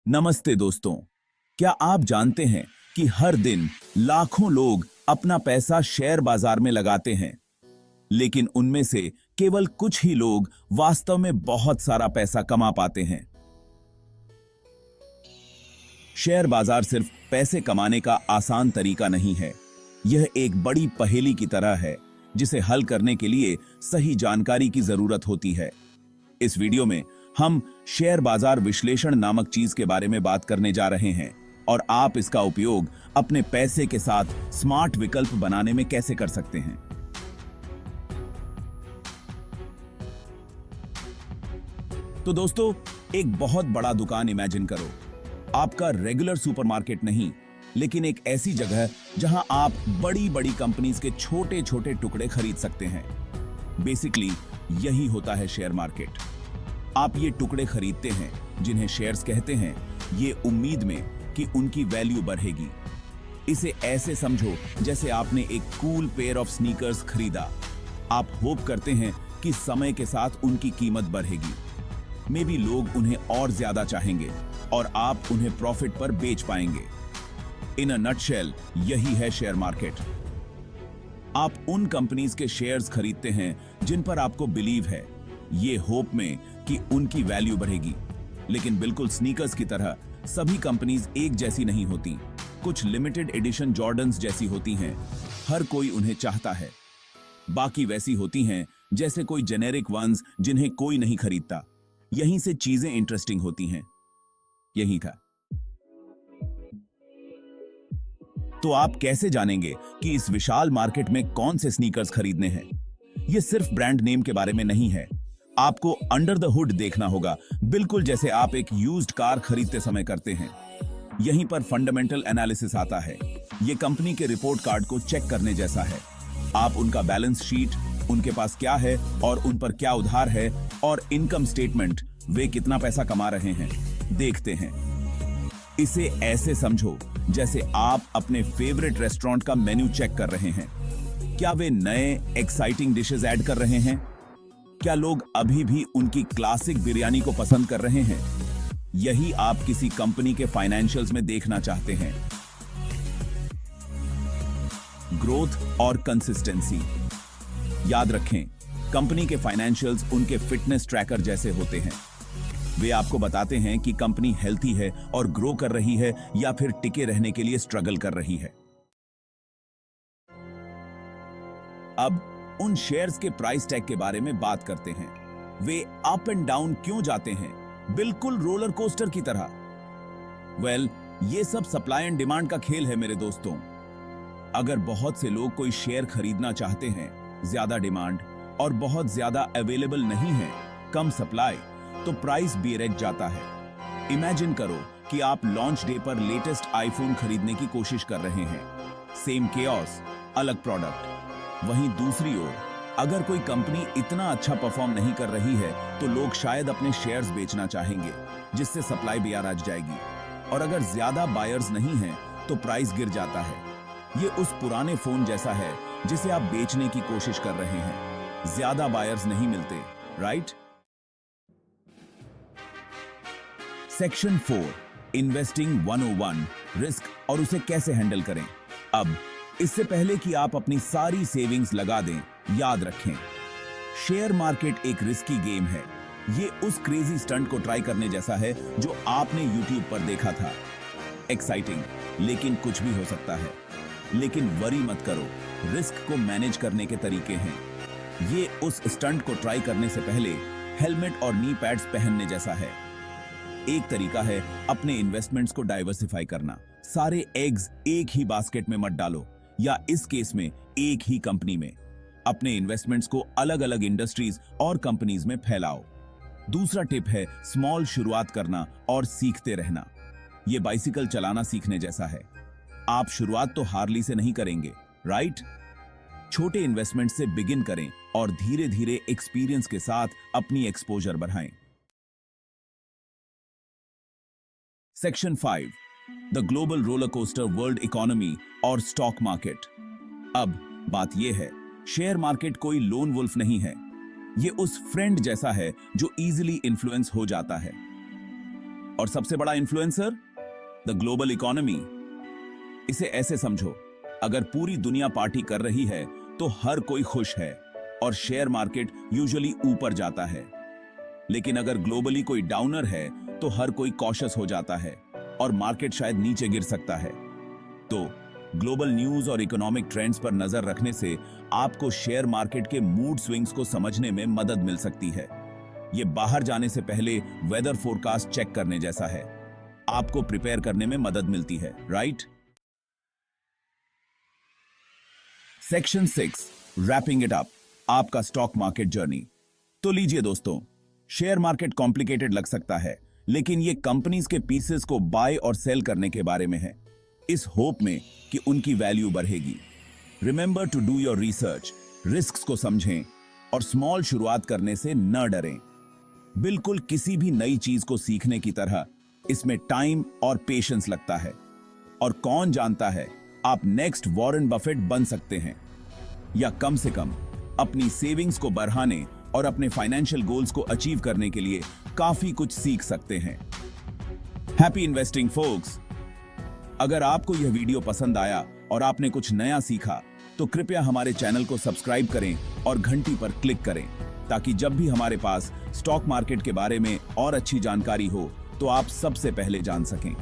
नमस्ते दोस्तों। क्या आप जानते हैं कि हर दिन लाखों लोग अपना पैसा शेयर बाजार में लगाते हैं, लेकिन उनमें से केवल कुछ ही लोग वास्तव में बहुत सारा पैसा कमा पाते हैं। शेयर बाजार सिर्फ पैसे कमाने का आसान तरीका नहीं है, यह एक बड़ी पहेली की तरह है जिसे हल करने के लिए सही जानकारी की जरूरत होती है। इस वीडियो में हम शेयर बाजार विश्लेषण नामक चीज के बारे में बात करने जा रहे हैं और आप इसका उपयोग अपने पैसे के साथ स्मार्ट विकल्प बनाने में कैसे कर सकते हैं। तो दोस्तों, एक बहुत बड़ा दुकान इमेजिन करो। आपका रेगुलर सुपरमार्केट नहीं, लेकिन एक ऐसी जगह जहां आप बड़ी बड़ी कंपनीज के छोटे छोटे टुकड़े खरीद सकते हैं। बेसिकली यही होता है शेयर मार्केट। आप ये टुकड़े खरीदते हैं जिन्हें शेयर्स कहते हैं, ये उम्मीद में कि उनकी वैल्यू बढ़ेगी। इसे ऐसे समझो जैसे आपने एक कूल पेयर ऑफ स्नीकर्स खरीदा। आप होप करते हैं कि समय के साथ उनकी कीमत बढ़ेगी। मे बी लोग उन्हें और ज्यादा चाहेंगे और आप उन्हें प्रॉफिट पर बेच पाएंगे। इन अ नटशेल यही है शेयर मार्केट। आप उन कंपनीज के शेयर्स खरीदते हैं जिन पर आपको बिलीव है, ये होप में कि उनकी वैल्यू बढ़ेगी। लेकिन बिल्कुल स्नीकर्स की तरह सभी कंपनीज एक जैसी नहीं होती। कुछ लिमिटेड एडिशन जॉर्डन्स जैसी होती हैं, हर कोई उन्हें चाहता है। बाकी वैसी होती हैं जैसे कोई जेनेरिक वंस जिन्हें कोई नहीं खरीदता। यहीं से चीजें इंटरेस्टिंग होती हैं। यही था। तो आप कैसे जानेंगे कि इस विशाल मार्केट में कौन से स्नीकर्स खरीदने हैं? यह सिर्फ ब्रांड नेम के बारे में नहीं है। आपको अंडर द हुड देखना होगा, बिल्कुल जैसे आप एक यूज्ड कार खरीदते समय करते हैं। यहीं पर फंडामेंटल एनालिसिस आता है। यह कंपनी के रिपोर्ट कार्ड को चेक करने जैसा है। आप उनका बैलेंस शीट, उनके पास क्या है और उन पर क्या उधार है, और इनकम स्टेटमेंट, वे कितना पैसा कमा रहे हैं, देखते हैं। इसे ऐसे समझो जैसे आप अपने फेवरेट रेस्टोरेंट का मेन्यू चेक कर रहे हैं। क्या वे नए एक्साइटिंग डिशेस ऐड कर रहे हैं? क्या लोग अभी भी उनकी क्लासिक बिरयानी को पसंद कर रहे हैं? यही आप किसी कंपनी के फाइनेंशियल्स में देखना चाहते हैं। ग्रोथ और कंसिस्टेंसी। याद रखें, कंपनी के फाइनेंशियल्स उनके फिटनेस ट्रैकर जैसे होते हैं। वे आपको बताते हैं कि कंपनी हेल्थी है और ग्रो कर रही है या फिर टिके रहने के लिए स्ट्रगल कर रही है। अब उन शेयर्स के प्राइस टैग के बारे में बात करते हैं। वे अप एंड डाउन क्यों जाते हैं, बिल्कुल रोलर कोस्टर की तरह? ये सब सप्लाई एंड डिमांड का खेल है मेरे दोस्तों। अगर बहुत से लोग कोई शेयर खरीदना चाहते हैं, ज्यादा डिमांड और बहुत ज्यादा अवेलेबल नहीं है, कम सप्लाई, तो प्राइस भी रेट जाता है। इमेजिन करो कि आप लॉन्च डे पर लेटेस्ट आईफोन खरीदने की कोशिश कर रहे हैं। सेम केओस, अलग प्रोडक्ट। वहीं दूसरी ओर, अगर कोई कंपनी इतना अच्छा परफॉर्म नहीं कर रही है तो लोग शायद अपने शेयर्स बेचना चाहेंगे, जिससे सप्लाई भी आ जाएगी। और अगर ज्यादा बायर्स नहीं हैं तो प्राइस गिर जाता है। ये उस पुराने फोन जैसा है जिसे आप बेचने की कोशिश कर रहे हैं। ज्यादा बायर्स नहीं मिलते, राइट? सेक्शन 4, इन्वेस्टिंग 101, रिस्क और उसे कैसे हैंडल करें। अब इससे पहले कि आप अपनी सारी सेविंग्स लगा दें, याद रखें, शेयर मार्केट एक रिस्की गेम है। ये उस क्रेजी स्टंट को ट्राई करने जैसा है जो आपने यूट्यूब पर देखा था। एक्साइटिंग, लेकिन कुछ भी हो सकता है। लेकिन वरी मत करो, रिस्क को मैनेज करने के तरीके हैं। ये उस स्टंट को ट्राई करने से पहले हेलमेट और नी पैड्स पहनने जैसा है। एक तरीका है अपने इन्वेस्टमेंट्स को डाइवर्सिफाई करना। सारे एग्स एक ही बास्केट में मत डालो, या इस केस में एक ही कंपनी में। अपने इन्वेस्टमेंट्स को अलग अलग इंडस्ट्रीज और कंपनीज में फैलाओ। दूसरा टिप है स्मॉल शुरुआत करना और सीखते रहना। यह बाइसिकल चलाना सीखने जैसा है। आप शुरुआत तो हार्ली से नहीं करेंगे, राइट? छोटे इन्वेस्टमेंट से बिगिन करें और धीरे धीरे एक्सपीरियंस के साथ अपनी एक्सपोजर बढ़ाएं। Section 5, the global roller coaster world economy और स्टॉक मार्केट। अब बात यह है, शेयर मार्केट कोई लोन वुल्फ नहीं है। ये उस फ्रेंड जैसा है जो इजीली इन्फ्लुएंस हो जाता है। और सबसे बड़ा इन्फ्लुएंसर द ग्लोबल इकोनॉमी। इसे ऐसे समझो, अगर पूरी दुनिया पार्टी कर रही है तो हर कोई खुश है और शेयर मार्केट यूजुअली ऊपर जाता है। लेकिन अगर ग्लोबली कोई डाउनर है तो हर कोई कॉशियस हो जाता है और मार्केट शायद नीचे गिर सकता है। तो ग्लोबल न्यूज और इकोनॉमिक ट्रेंड्स पर नजर रखने से आपको शेयर मार्केट के मूड स्विंग्स को समझने में मदद मिल सकती है। यह बाहर जाने से पहले वेदर फोरकास्ट चेक करने जैसा है, आपको प्रिपेयर करने में मदद मिलती है, right? Section 6, wrapping it up, आपका स्टॉक मार्केट जर्नी। तो लीजिए दोस्तों, शेयर मार्केट कॉम्प्लिकेटेड लग सकता है, लेकिन ये कंपनीज के पीसेस को बाय और सेल करने के बारे में है, इस होप में कि उनकी वैल्यू बढ़ेगी। Remember to do your research, risks को समझें और स्मॉल शुरुआत करने से न डरें। बिल्कुल किसी भी नई चीज को सीखने की तरह इसमें टाइम और पेशेंस लगता है, और कौन जानता है आप नेक्स्ट वॉरेन बफेट बन सकते हैं, या कम से कम अपनी सेविंग्स को बढ़ाने और अपने फाइनेंशियल गोल्स को अचीव करने के लिए काफी कुछ सीख सकते हैं। Happy investing folks. अगर आपको यह वीडियो पसंद आया और आपने कुछ नया सीखा तो कृपया हमारे चैनल को सब्सक्राइब करें और घंटी पर क्लिक करें, ताकि जब भी हमारे पास स्टॉक मार्केट के बारे में और अच्छी जानकारी हो तो आप सबसे पहले जान सकें।